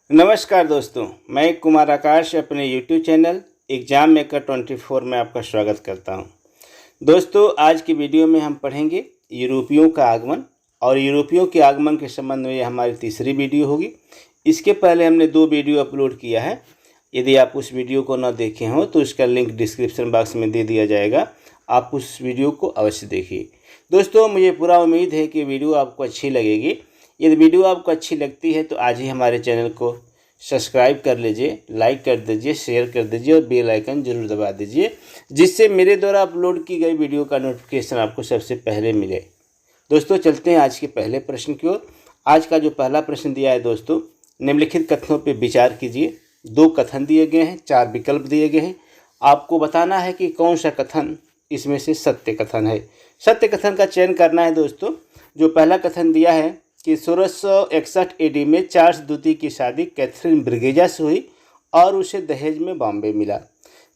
नमस्कार दोस्तों, मैं कुमार आकाश अपने YouTube चैनल एग्ज़ाम मेकर 24 में आपका स्वागत करता हूं। दोस्तों, आज की वीडियो में हम पढ़ेंगे यूरोपियों का आगमन और यूरोपियों के आगमन के संबंध में ये हमारी तीसरी वीडियो होगी। इसके पहले हमने 2 वीडियो अपलोड किया है। यदि आप उस वीडियो को न देखे हों तो इसका लिंक डिस्क्रिप्शन बॉक्स में दे दिया जाएगा, आप उस वीडियो को अवश्य देखिए। दोस्तों, मुझे पूरा उम्मीद है कि वीडियो आपको अच्छी लगेगी। यदि वीडियो आपको अच्छी लगती है तो आज ही हमारे चैनल को सब्सक्राइब कर लीजिए, लाइक कर दीजिए, शेयर कर दीजिए और बेल आइकन जरूर दबा दीजिए, जिससे मेरे द्वारा अपलोड की गई वीडियो का नोटिफिकेशन आपको सबसे पहले मिले। दोस्तों, चलते हैं आज के पहले प्रश्न की ओर। आज का जो पहला प्रश्न दिया है दोस्तों, निम्नलिखित कथनों पर विचार कीजिए। 2 कथन दिए गए हैं, 4 विकल्प दिए गए हैं। आपको बताना है कि कौन सा कथन इसमें से सत्य कथन है। सत्य कथन का चयन करना है दोस्तों। जो पहला कथन दिया है कि 1661 एडी में चार्ल्स द्वितीय की शादी कैथरीन ब्रिगेजा से हुई और उसे दहेज में बॉम्बे मिला,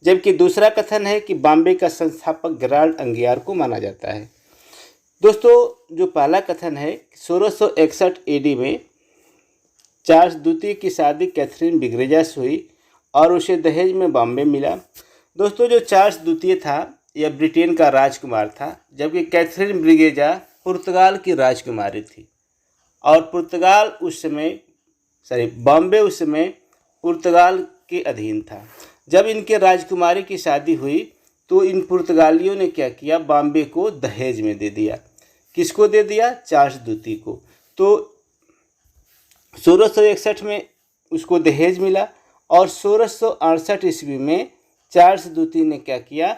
जबकि दूसरा कथन है कि बॉम्बे का संस्थापक गेराल्ड अंगियार को माना जाता है। दोस्तों, जो पहला कथन है 1661 एडी में चार्ल्स द्वितीय की शादी कैथरीन ब्रिगेजा से हुई और उसे दहेज में बॉम्बे मिला। दोस्तों, जो चार्ल्स द्वितीय था यह ब्रिटेन का राजकुमार था, जबकि कैथरीन ब्रिगेजा पुर्तगाल की राजकुमारी थी और बॉम्बे उस समय पुर्तगाल के अधीन था। जब इनके राजकुमारी की शादी हुई तो इन पुर्तगालियों ने क्या किया, बॉम्बे को दहेज में दे दिया। किसको दे दिया? चार्ल्स द्वितीय को। तो 1661 में उसको दहेज मिला और 1668 ईस्वी में चार्ल्स द्वितीय ने क्या किया,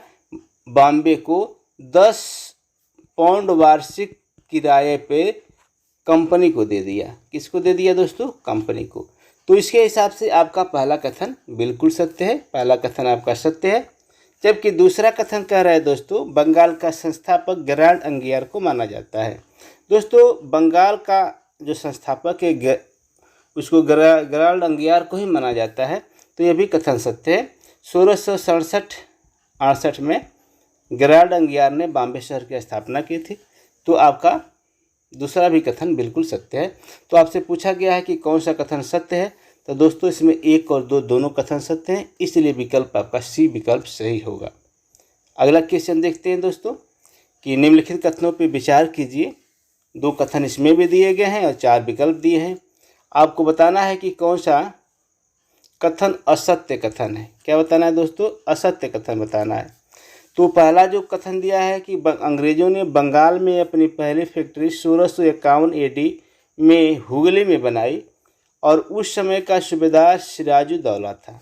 बॉम्बे को 10 पाउंड वार्षिक किराए पे कंपनी को दे दिया। किसको दे दिया दोस्तों? कंपनी को। तो इसके हिसाब से आपका पहला कथन बिल्कुल सत्य है, पहला कथन आपका सत्य है। जबकि दूसरा कथन कह रहा है दोस्तों, बंगाल का संस्थापक गेराल्ड अंगियार को माना जाता है। दोस्तों, बंगाल का जो संस्थापक है उसको गेराल्ड अंगियार को ही माना जाता है, तो यह भी कथन सत्य है। 1667-68 में गेराल्ड अंगियार ने बॉम्बे शहर की स्थापना की थी। तो आपका दूसरा भी कथन बिल्कुल सत्य है। तो आपसे पूछा गया है कि कौन सा कथन सत्य है, तो दोस्तों इसमें 1 और 2 दोनों कथन सत्य हैं, इसलिए विकल्प आपका सी विकल्प सही होगा। अगला क्वेश्चन देखते हैं दोस्तों कि निम्नलिखित कथनों पर विचार कीजिए। 2 कथन इसमें भी दिए गए हैं और 4 विकल्प दिए हैं। आपको बताना है कि कौन सा कथन असत्य कथन है। क्या बताना है दोस्तों? असत्य कथन बताना है। तो पहला जो कथन दिया है कि अंग्रेज़ों ने बंगाल में अपनी पहली फैक्ट्री 1651 एडी में हुगली में बनाई और उस समय का सूबेदार सिराजुद्दौला था।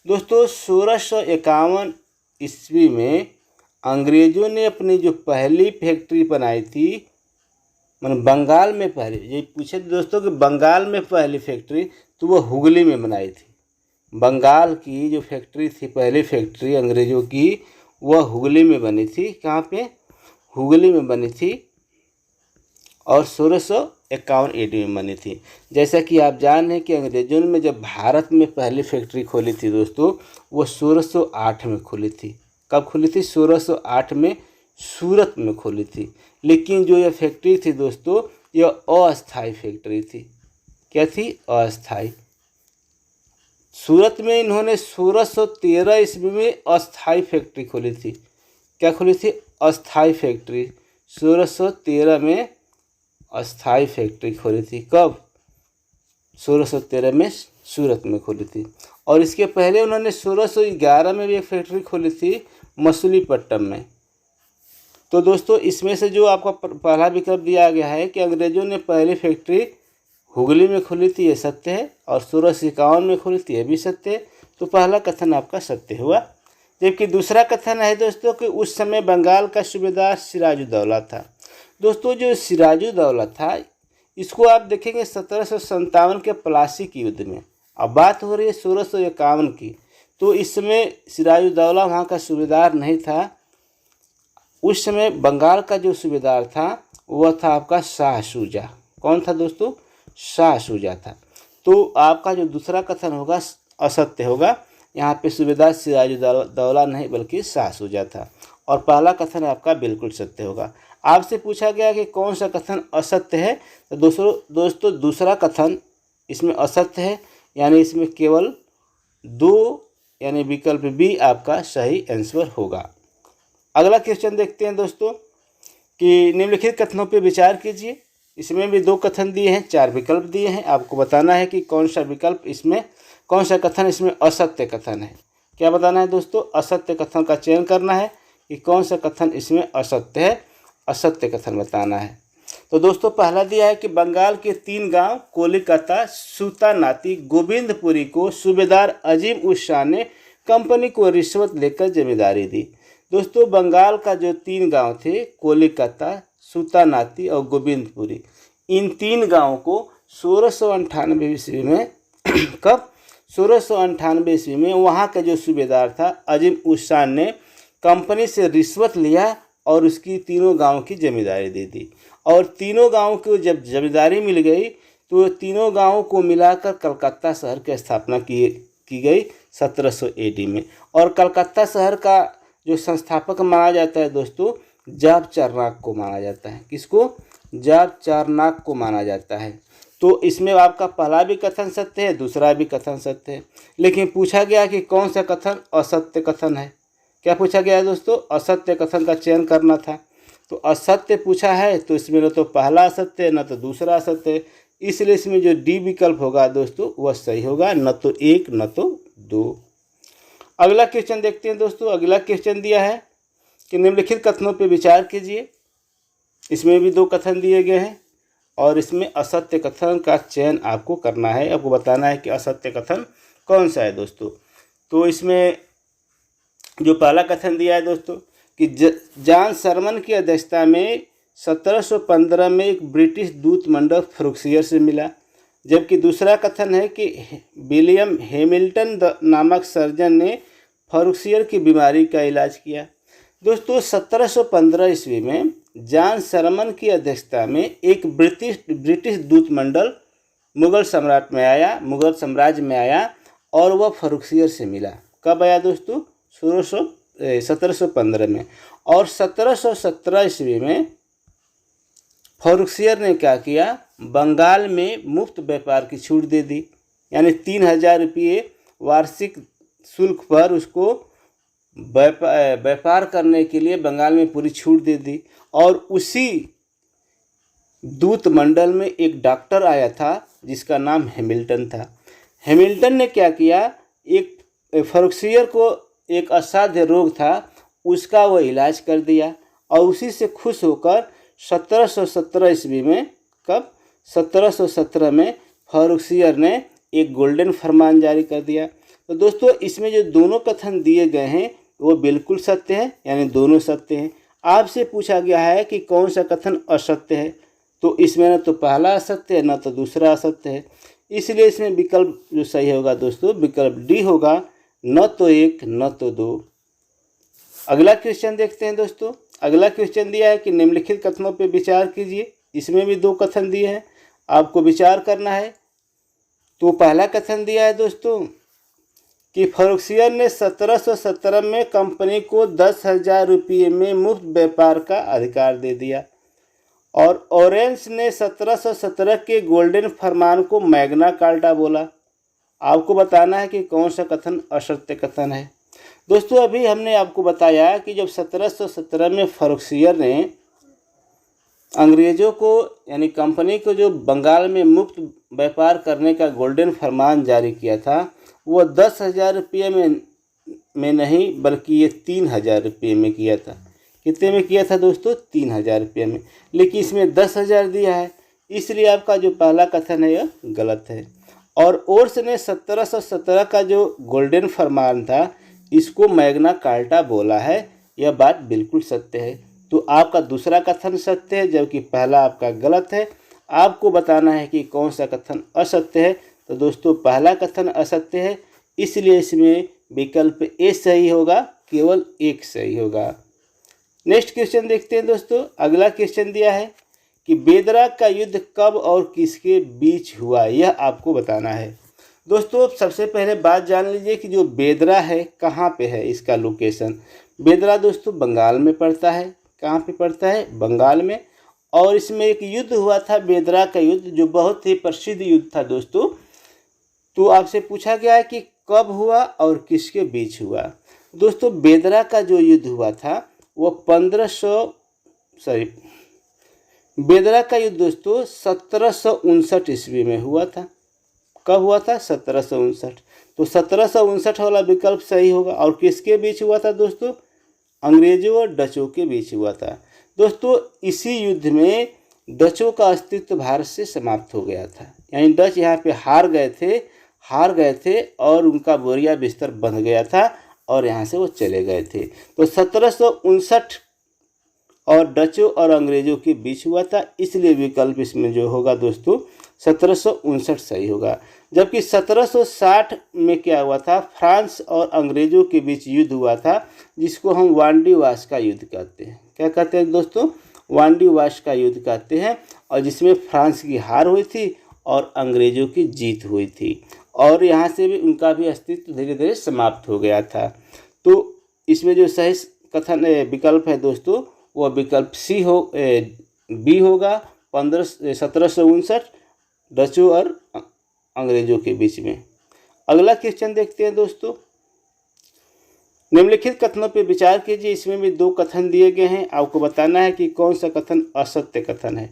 दोस्तों, 1651 ईस्वी में अंग्रेज़ों ने अपनी जो पहली फैक्ट्री बनाई थी, मतलब बंगाल में पहले, ये पूछे दोस्तों कि बंगाल में पहली फैक्ट्री, तो वो हुगली में बनाई थी। बंगाल की जो फैक्ट्री थी, पहली फैक्ट्री अंग्रेज़ों की, वह हुगली में बनी थी। कहाँ पे? हुगली में बनी थी और 1651 ईस्वी में बनी थी। जैसा कि आप जान रहे हैं कि अंग्रेज़ों ने जब भारत में पहली फैक्ट्री खोली थी दोस्तों, वो 1608 में खोली थी। कब खोली थी? 1608 में सूरत में खोली थी। लेकिन जो यह फैक्ट्री थी दोस्तों, यह अस्थायी फैक्ट्री थी। क्या थी? अस्थायी। सूरत में इन्होंने 1613 ईस्वी में अस्थायी फैक्ट्री खोली थी। क्या खोली थी? अस्थायी फैक्ट्री। 1613 में अस्थायी फैक्ट्री खोली थी। कब? 1613 में सूरत में खोली थी। और इसके पहले उन्होंने 1611 में भी एक फैक्ट्री खोली थी मछलीपट्टनम में। तो दोस्तों, इसमें से जो आपका पहला विकल्प दिया गया है कि अंग्रेज़ों ने पहली फैक्ट्री हुगली में खोली थी, ये सत्य है, और 1651 में खोली थी, ये भी सत्य है। तो पहला कथन आपका सत्य हुआ। जबकि दूसरा कथन है दोस्तों कि उस समय बंगाल का सूबेदार सिराजुद्दौला था। दोस्तों, जो सिराजुद्दौला था, इसको आप देखेंगे 1757 के प्लासी के युद्ध में। अब बात हो रही है 1651 की, तो इस समय सिराजुद्दौला वहाँ का सूबेदार नहीं था। उस समय बंगाल का जो सूबेदार था वह था आपका शाह शुजा। कौन था दोस्तों? शाह शुजा था। तो आपका जो दूसरा कथन होगा असत्य होगा। यहाँ पे सूबेदार सिराजुद्दौला नहीं बल्कि शाह शुजा था। और पहला कथन आपका बिल्कुल सत्य होगा। आपसे पूछा गया कि कौन सा कथन असत्य है, तो दोस्तों दूसरा कथन इसमें असत्य है। यानी इसमें केवल 2 यानी विकल्प बी आपका सही आंसर होगा। अगला क्वेश्चन देखते हैं दोस्तों कि निम्नलिखित कथनों पर विचार कीजिए। इसमें भी 2 कथन दिए हैं, 4 विकल्प दिए हैं। आपको बताना है कि कौन सा विकल्प इसमें, कौन सा कथन इसमें असत्य कथन है। क्या बताना है दोस्तों? असत्य कथन का चयन करना है कि कौन सा कथन इसमें असत्य है, असत्य कथन बताना है। तो दोस्तों पहला दिया है कि बंगाल के 3 गांव कोलकाता, सूतानाती, गोविंदपुरी को सूबेदार अजीम उस शाह ने कंपनी को रिश्वत लेकर जमींदारी दी। दोस्तों बंगाल का जो 3 गांव थे, कोलकाता, सूतानाती और गोविंदपुरी, इन 3 गांवों को 1698 ईस्वी में कब 1698 ईस्वी में वहाँ का जो सूबेदार था अजीम उस शाह ने कंपनी से रिश्वत लिया और उसकी तीनों गांव की जमींदारी दे दी। और तीनों गांवों को जब जमींदारी मिल गई तो तीनों गांवों को मिलाकर कलकत्ता शहर की स्थापना की गई 1700 AD में। और कलकत्ता शहर का जो संस्थापक माना जाता है दोस्तों, जाब चारनाक को माना जाता है। किसको? जाब चारनाक को माना जाता है। तो इसमें आपका पहला भी कथन सत्य है, दूसरा भी कथन सत्य है। लेकिन पूछा गया कि कौन सा कथन असत्य कथन है। क्या पूछा गया है दोस्तों? असत्य कथन का चयन करना था। तो असत्य पूछा है तो इसमें न तो पहला असत्य है न तो दूसरा असत्य है, इसलिए इसमें जो डी विकल्प होगा दोस्तों वह सही होगा, न तो 1 न तो 2। अगला क्वेश्चन देखते हैं दोस्तों। अगला क्वेश्चन दिया है कि निम्नलिखित कथनों पर विचार कीजिए। इसमें भी 2 कथन दिए गए हैं और इसमें असत्य कथन का चयन आपको करना है। आपको बताना है कि असत्य कथन कौन सा है दोस्तों। तो इसमें जो पहला कथन दिया है दोस्तों कि जॉन सरमन की अध्यक्षता में 1715 में एक ब्रिटिश दूत मंडल फरुक्सियर से मिला। जबकि दूसरा कथन है कि विलियम हैमिल्टन नामक सर्जन ने फरुक्सियर की बीमारी का इलाज किया। दोस्तों 1715 ईस्वी में जॉन सरमन की अध्यक्षता में एक ब्रिटिश दूत मंडल मुगल साम्राज्य में आया और वह फरुक्सियर से मिला। कब आया दोस्तों? 1715 में। और 1717 ईस्वी में फरुक्सियर ने क्या किया? बंगाल में मुफ्त व्यापार की छूट दे दी, यानी 3000 रुपये वार्षिक शुल्क पर उसको व्यापार करने के लिए बंगाल में पूरी छूट दे दी। और उसी दूत मंडल में एक डॉक्टर आया था जिसका नाम हैमिल्टन था। हैमिल्टन ने क्या किया? एक फरुक्सियर को एक असाध्य रोग था, उसका वो इलाज कर दिया और उसी से खुश होकर 1717 ईस्वी में, कब? 1717 में फरुक्सियर ने एक गोल्डन फरमान जारी कर दिया। तो दोस्तों इसमें जो दोनों कथन दिए गए हैं वो बिल्कुल सत्य है, यानी दोनों सत्य हैं। आपसे पूछा गया है कि कौन सा कथन असत्य है, तो इसमें न तो पहला असत्य है न तो दूसरा असत्य है, इसलिए इसमें विकल्प जो सही होगा दोस्तों विकल्प डी होगा, न तो 1 न तो 2। अगला क्वेश्चन देखते हैं दोस्तों। अगला क्वेश्चन दिया है कि निम्नलिखित कथनों पर विचार कीजिए। इसमें भी 2 कथन दिए हैं, आपको विचार करना है। तो पहला कथन दिया है दोस्तों कि फरुक्सियर ने 1717 में कंपनी को 10,000 रुपये में मुफ्त व्यापार का अधिकार दे दिया। और ऑरेंज ने 1717 के गोल्डन फरमान को मैग्ना कार्टा बोला। आपको बताना है कि कौन सा कथन असत्य कथन है। दोस्तों अभी हमने आपको बताया कि जब 1717 में फरुक्सियर ने अंग्रेज़ों को यानी कंपनी को जो बंगाल में मुफ्त व्यापार करने का गोल्डन फरमान जारी किया था, वो 10,000 रुपये में नहीं बल्कि ये 3,000 रुपये में किया था। कितने में किया था दोस्तों? 3,000 रुपये में। लेकिन इसमें 10,000 दिया है, इसलिए आपका जो पहला कथन है यह गलत है। और ओर्स ने 1717 का जो गोल्डन फरमान था इसको मैग्ना कार्टा बोला है, यह बात बिल्कुल सत्य है। तो आपका दूसरा कथन सत्य है जबकि पहला आपका गलत है। आपको बताना है कि कौन सा कथन असत्य है। तो दोस्तों पहला कथन असत्य है, इसलिए इसमें विकल्प ए सही होगा, केवल 1 सही होगा। नेक्स्ट क्वेश्चन देखते हैं दोस्तों। अगला क्वेश्चन दिया है कि बेदरा का युद्ध कब और किसके बीच हुआ, यह आपको बताना है। दोस्तों सबसे पहले बात जान लीजिए कि जो बेदरा है कहाँ पे है, इसका लोकेशन। बेदरा दोस्तों बंगाल में पड़ता है। कहाँ पे पड़ता है? बंगाल में। और इसमें एक युद्ध हुआ था बेदरा का युद्ध, जो बहुत ही प्रसिद्ध युद्ध था दोस्तों। तो आपसे पूछा गया है कि कब हुआ और किसके बीच हुआ। दोस्तों बेदरा का जो युद्ध हुआ था वो बेदरा का युद्ध दोस्तों 1759 ईस्वी में हुआ था। कब हुआ था? 1759। तो 1759 वाला विकल्प सही होगा। और किसके बीच हुआ था दोस्तों? अंग्रेजों और डचों के बीच हुआ था। दोस्तों इसी युद्ध में डचों का अस्तित्व भारत से समाप्त हो गया था, यानी डच यहाँ पे हार गए थे और उनका बोरिया बिस्तर बंध गया था और यहाँ से वो चले गए थे। तो 1759 और डचों और अंग्रेजों के बीच हुआ था, इसलिए विकल्प इसमें जो होगा दोस्तों 1759 सही होगा। जबकि 1760 में क्या हुआ था? फ्रांस और अंग्रेजों के बीच युद्ध हुआ था, जिसको हम वांडी वाश का युद्ध कहते हैं। क्या कहते हैं दोस्तों? वांडी वाश का युद्ध कहते हैं, और जिसमें फ्रांस की हार हुई थी और अंग्रेजों की जीत हुई थी, और यहाँ से भी उनका भी अस्तित्व धीरे धीरे समाप्त हो गया था। तो इसमें जो सही कथन विकल्प है दोस्तों वो विकल्प बी होगा। 1759 डचों और अंग्रेजों के बीच में। अगला क्वेश्चन देखते हैं दोस्तों। निम्नलिखित कथनों पर विचार कीजिए। इसमें भी 2 कथन दिए गए हैं, आपको बताना है कि कौन सा कथन असत्य कथन है।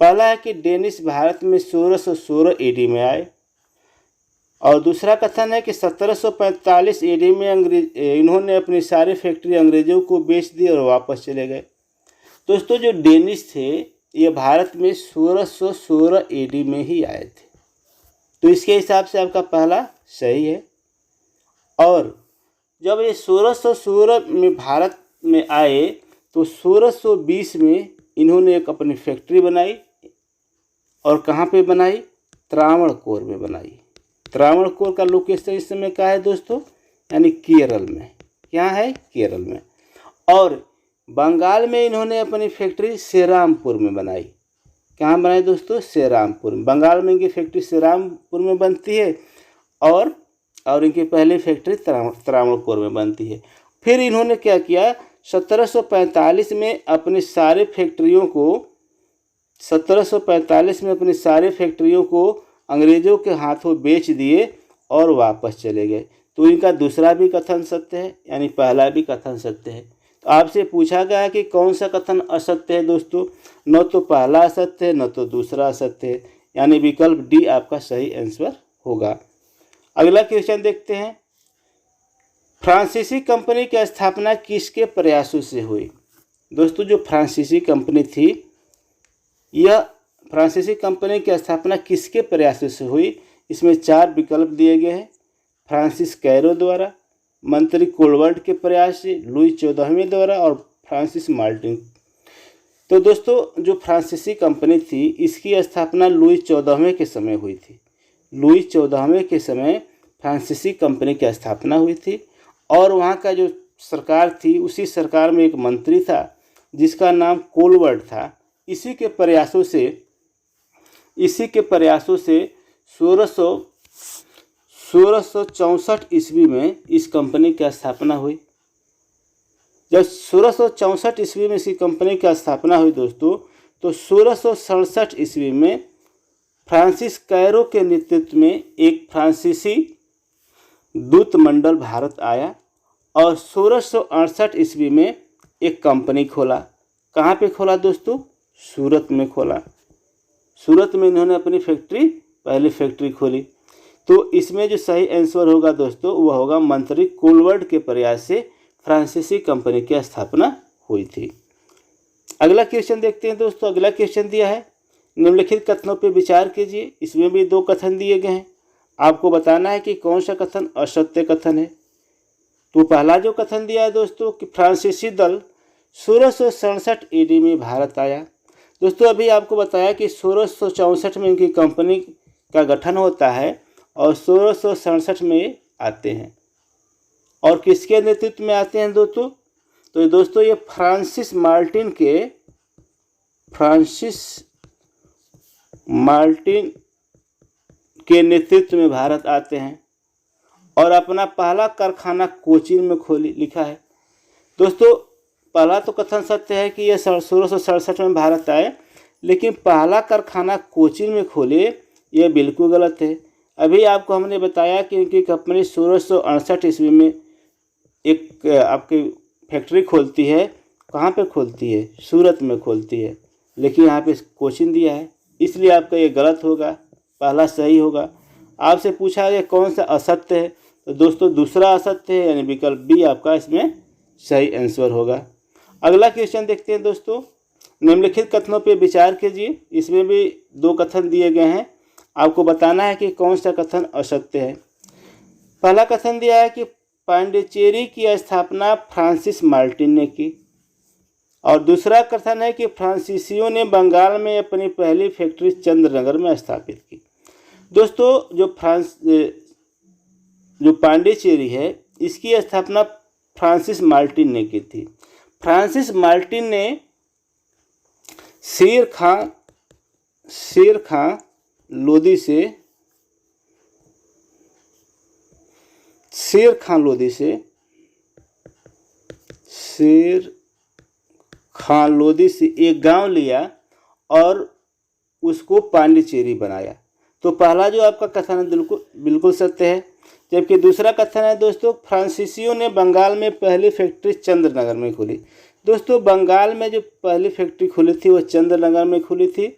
पहला है कि डेनिश भारत में 1616 ईडी में आए, और दूसरा कथन है कि 1745 ईडी में इन्होंने अपनी सारी फैक्ट्री अंग्रेजों को बेच दी और वापस चले गए। दोस्तों जो डेनिश थे ये भारत में 1616 ईडी में ही आए थे, तो इसके हिसाब से आपका पहला सही है। और जब ये 1616 में भारत में आए तो 1620 में इन्होंने एक अपनी फैक्ट्री बनाई, और कहाँ पे बनाई? त्रावणकोर में बनाई। त्रावणकोर का लोकेशन इस समय कहाँ है दोस्तों? यानी केरल में। क्या है? केरल में। और बंगाल में इन्होंने अपनी फैक्ट्री श्रीरामपुर में बनाई। कहाँ बनाई दोस्तों? श्रीरामपुर में। बंगाल में इनकी फैक्ट्री श्रीरामपुर में बनती है, और इनकी पहली फैक्ट्री त्रावणकोर में बनती है। फिर इन्होंने क्या किया? 1745 में अपनी सारी फैक्ट्रियों को अंग्रेजों के हाथों बेच दिए और वापस चले गए। तो इनका दूसरा भी कथन सत्य है, यानी पहला भी कथन सत्य है। तो आपसे पूछा गया है कि कौन सा कथन असत्य है दोस्तों? न तो पहला असत्य है, न तो दूसरा असत्य है, यानी विकल्प डी आपका सही आंसर होगा। अगला क्वेश्चन देखते हैं। फ्रांसीसी कंपनी की स्थापना किसके प्रयासों से हुई? दोस्तों जो फ्रांसीसी कंपनी थी, यह फ्रांसीसी कंपनी की स्थापना किसके प्रयासों से हुई? इसमें 4 विकल्प दिए गए हैं। फ्रांसिस कैरो द्वारा, मंत्री कोलवर्ट के प्रयास से, लुई 14वें द्वारा और फ्रांसिस मार्टिन। तो दोस्तों जो फ्रांसीसी कंपनी थी इसकी स्थापना लुई 14वें के समय हुई थी। लुई 14वें के समय फ्रांसीसी कंपनी की स्थापना हुई थी, और वहाँ का जो सरकार थी उसी सरकार में एक मंत्री था जिसका नाम कोलवर्ट था। इसी के प्रयासों से 1664 ईस्वी में इस कंपनी की स्थापना हुई। जब 1664 ईस्वी में इसी कंपनी की स्थापना हुई दोस्तों, तो 1667 ईस्वी में फ्रांसिस कैरो के नेतृत्व में एक फ्रांसीसी दूत मंडल भारत आया, और 1668 ईस्वी में एक कंपनी खोला। कहाँ पे खोला दोस्तों? सूरत में खोला। सूरत में इन्होंने अपनी पहली फैक्ट्री खोली। तो इसमें जो सही आंसर होगा दोस्तों वह होगा मंत्री कोलवर्ट के प्रयास से फ्रांसीसी कंपनी की स्थापना हुई थी। अगला क्वेश्चन देखते हैं दोस्तों। अगला क्वेश्चन दिया है, निम्नलिखित कथनों पर विचार कीजिए। इसमें भी 2 कथन दिए गए हैं, आपको बताना है कि कौन सा कथन असत्य कथन है। तो पहला जो कथन दिया है दोस्तों कि फ्रांसीसी दल 1667 ईडी में भारत आया। दोस्तों अभी आपको बताया कि 1664 में इनकी कंपनी का गठन होता है और 1667 में आते हैं। और किसके नेतृत्व में आते हैं दोस्तों? तो दोस्तों ये फ्रांसिस मार्टिन के नेतृत्व में भारत आते हैं और अपना पहला कारखाना कोचीन में खोली लिखा है। दोस्तों पहला तो कथन सत्य है कि यह 1667 में भारत आए, लेकिन पहला कारखाना कोचीन में खोले यह बिल्कुल गलत है। अभी आपको हमने बताया कि इनकी कंपनी 1668 ईस्वी में एक आपकी फैक्ट्री खोलती है। कहाँ पे खोलती है? सूरत में खोलती है। लेकिन यहाँ पे क्वेश्चन दिया है, इसलिए आपका ये गलत होगा, पहला सही होगा। आपसे पूछा गया कौन सा असत्य है, तो दोस्तों दूसरा असत्य है, यानी विकल्प बी आपका इसमें सही आंसर होगा। अगला क्वेश्चन देखते हैं दोस्तों। निम्नलिखित कथनों पे विचार कीजिए। इसमें भी 2 कथन दिए गए हैं, आपको बताना है कि कौन सा कथन असत्य है। पहला कथन दिया है कि पांडिचेरी की स्थापना फ्रांसिस मार्टिन ने की, और दूसरा कथन है कि फ्रांसीसियों ने बंगाल में अपनी पहली फैक्ट्री चंद्रनगर में स्थापित की। दोस्तों जो पांडिचेरी है इसकी स्थापना फ्रांसिस मार्टिन ने की थी। फ्रांसिस मार्टिन ने शेर खां लोदी से एक गांव लिया और उसको पांडिचेरी बनाया। तो पहला जो आपका कथन है बिल्कुल सत्य है। जबकि दूसरा कथन है दोस्तों, फ्रांसीसियों ने बंगाल में पहली फैक्ट्री चंद्रनगर में खोली। दोस्तों बंगाल में जो पहली फैक्ट्री खुली थी वो चंद्रनगर में खुली थी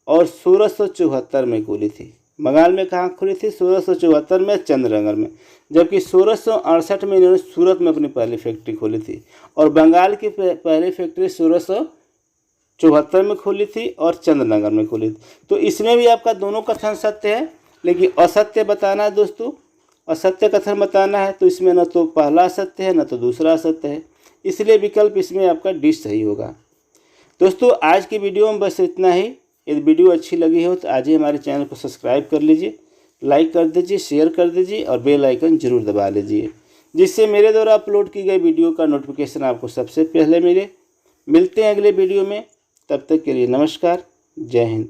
और 1674 में खुली थी। बंगाल में कहाँ खुली थी? 1674 में चंद्रनगर में। जबकि 1668 में इन्होंने सूरत में अपनी पहली फैक्ट्री खोली थी और बंगाल की पहली फैक्ट्री 1674 में खोली थी और चंद्रनगर में खोली थी। तो इसमें भी आपका दोनों कथन सत्य है, लेकिन असत्य बताना है दोस्तों, असत्य कथन बताना है। तो इसमें न तो पहला असत्य है न तो दूसरा असत्य है, इसलिए विकल्प इसमें आपका डी सही होगा। दोस्तों आज की वीडियो में बस इतना ही। यदि वीडियो अच्छी लगी हो तो आज ही हमारे चैनल को सब्सक्राइब कर लीजिए, लाइक कर दीजिए, शेयर कर दीजिए और बेल आइकन जरूर दबा लीजिए, जिससे मेरे द्वारा अपलोड की गई वीडियो का नोटिफिकेशन आपको सबसे पहले मिले। मिलते हैं अगले वीडियो में, तब तक के लिए नमस्कार, जय हिंद।